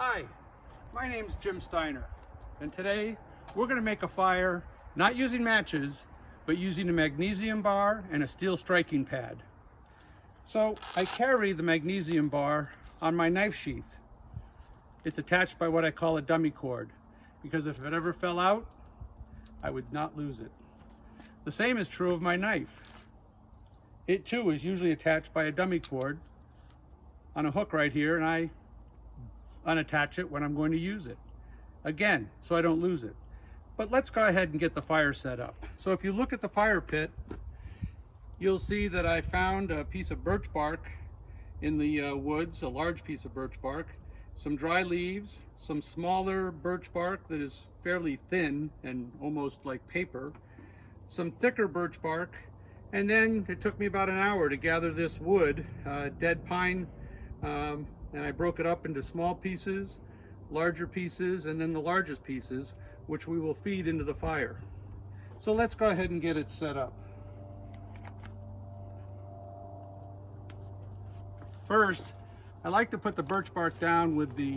Hi, my name's Jim Steiner, and today we're going to make a fire not using matches, but using a magnesium bar and a steel striking pad. So I carry the magnesium bar on my knife sheath. It's attached by what I call a dummy cord, because if it ever fell out, I would not lose it. The same is true of my knife. It too is usually attached by a dummy cord on a hook right here, and I unattach it when I'm going to use it. Again, so I don't lose it. But let's go ahead and get the fire set up. So if you look at the fire pit, you'll see that I found a piece of birch bark in the woods, a large piece of birch bark, some dry leaves, some smaller birch bark that is fairly thin and almost like paper, some thicker birch bark, and then it took me about an hour to gather this wood, dead pine, and I broke it up into small pieces, larger pieces, and then the largest pieces, which we will feed into the fire. So let's go ahead and get it set up. First, I like to put the birch bark down with the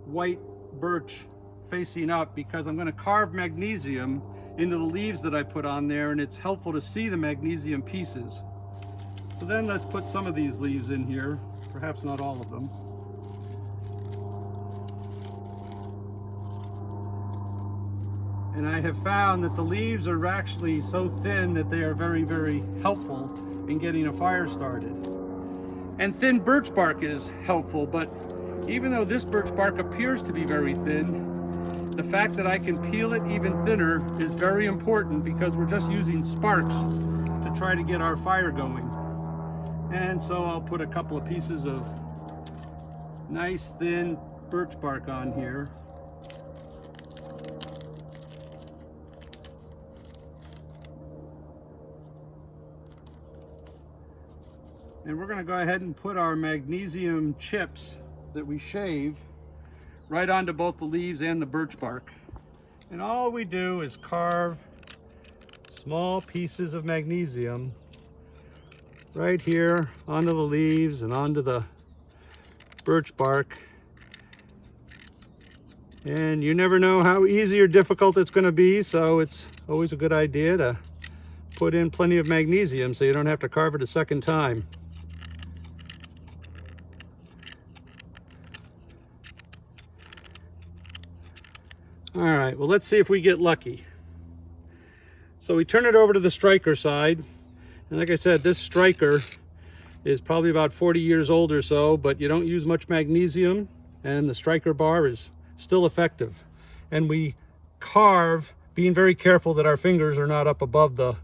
white birch facing up, because I'm going to carve magnesium into the leaves that I put on there, and it's helpful to see the magnesium pieces. So then let's put some of these leaves in here, perhaps not all of them. And I have found that the leaves are actually so thin that they are very, very helpful in getting a fire started. And thin birch bark is helpful, but even though this birch bark appears to be very thin, the fact that I can peel it even thinner is very important, because we're just using sparks to try to get our fire going. And so I'll put a couple of pieces of nice thin birch bark on here. And we're going to go ahead and put our magnesium chips that we shave right onto both the leaves and the birch bark. And all we do is carve small pieces of magnesium right here onto the leaves and onto the birch bark. And you never know how easy or difficult it's going to be, so it's always a good idea to put in plenty of magnesium so you don't have to carve it a second time. All right, well, let's see if we get lucky. So we turn it over to the striker side. And like I said, this striker is probably about 40 years old or so, but you don't use much magnesium, and the striker bar is still effective. And we carve, being very careful that our fingers are not up above the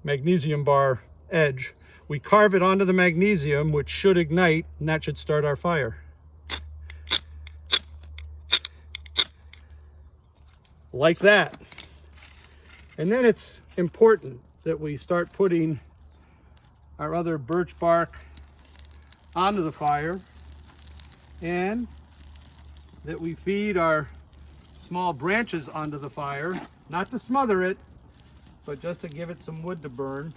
magnesium bar edge. We carve it onto the magnesium, which should ignite, and that should start our fire. Like that. And then it's important that we start putting our other birch bark onto the fire, and that we feed our small branches onto the fire, not to smother it, but just to give it some wood to burn.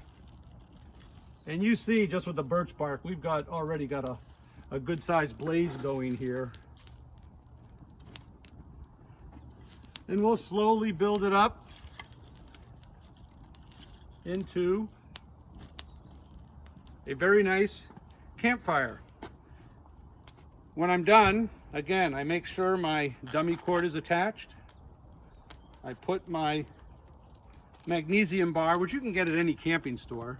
And you see, just with the birch bark, we've already got a good sized blaze going here. And we'll slowly build it up into a very nice campfire. When I'm done, again, I make sure my dummy cord is attached. I put my magnesium bar, which you can get at any camping store,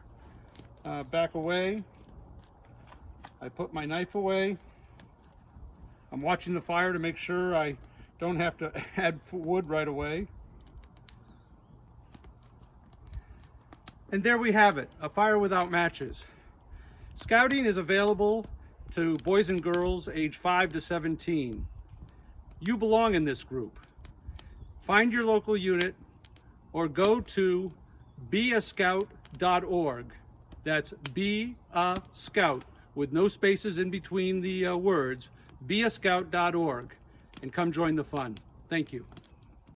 back away. I put my knife away. I'm watching the fire to make sure I don't have to add wood right away. And there we have it, a fire without matches. Scouting is available to boys and girls age 5 to 17. You belong in this group. Find your local unit or go to beascout.org. That's be a scout with no spaces in between the words, beascout.org. And come join the fun. Thank you.